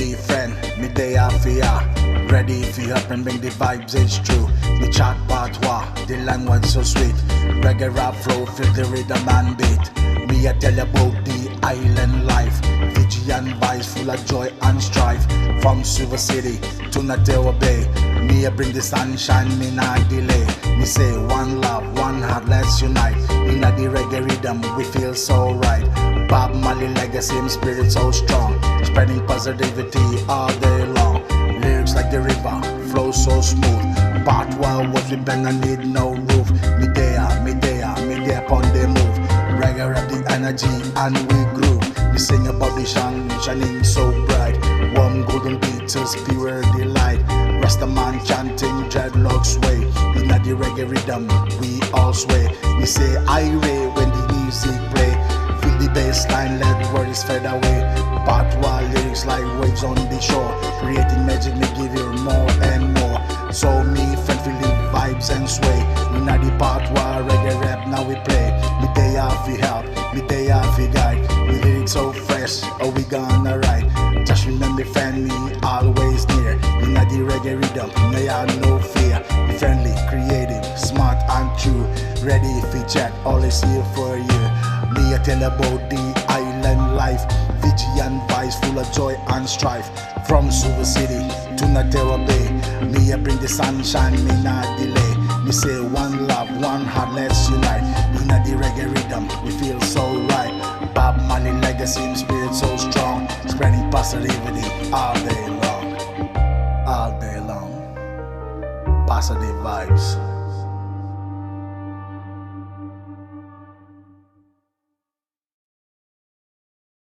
me friend, me day after ya. Ready if you help and bring the vibes, it's true. Me chat Patwa, the language so sweet. Reggae rap flow, feel the rhythm and beat. Me I tell you about the island life. Fijian vibes full of joy and strife. From Suva city to Natewa Bay, me I bring the sunshine, me not delay. Me say one love, one heart, let's unite. In the reggae rhythm, we feel so right. Marley legacy, spirit so strong. Spreading positivity all day long. Lyrics like the river, flow so smooth. Patwa, what we bend and need no roof. Me there upon the move. Reggae rap the energy and we groove. We sing about the sun shining so bright. Warm golden beaters, pure delight. Rasta man chanting dreadlocks way. In the reggae rhythm, we all sway. We say irate when the music play. Feel the bass line, let words fade away. Patwa lyrics like waves on the shore. Creating magic may give you more and more. So me friend feel the vibes and sway. In the Patwa reggae rap now we play. Me day off we help, me day off we guide. We lyrics so fresh, oh we gonna ride. Just remember friend me always near. In the reggae rhythm, may have no fear. Be friendly, creative, smart and true. Ready if we chat, always here for you. Me I tell about the island life. Fijian vibes full of joy and strife. From Suva city to Natewa Bay, me I bring the sunshine, me not delay. Me say one love, one heart, let's unite. In the reggae rhythm, we feel so right. Marley legacy, spirit so strong. Spreading positivity all day long. All day long. Positive vibes.